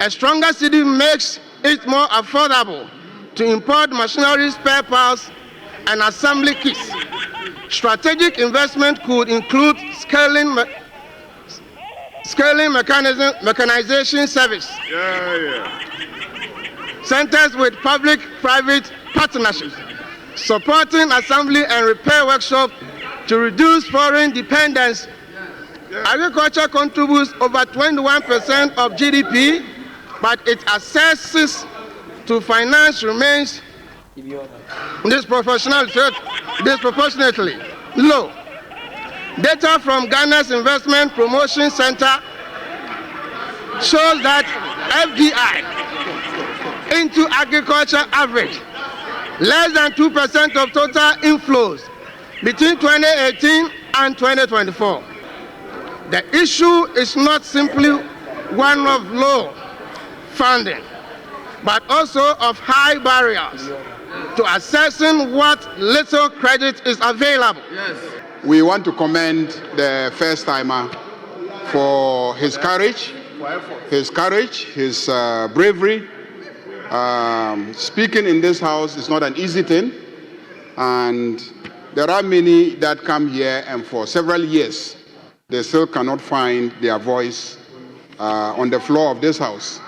A stronger cedi makes it more affordable to import machinery, spare parts, and assembly kits. Strategic investment could include scaling mechanization service, centers with public-private partnerships, supporting assembly and repair workshops to reduce foreign dependence. Agriculture contributes over 21% of GDP, but its access to finance remains disproportionately low. Data from Ghana's Investment Promotion Center shows that FDI into agriculture average less than 2% of total inflows between 2018 and 2024. The issue is not simply one of low funding, but also of high barriers to accessing what little credit is available. We want to commend the first timer for his courage, his bravery. Speaking in this house is not an easy thing, and there are many that come here and for several years they still cannot find their voice on the floor of this house.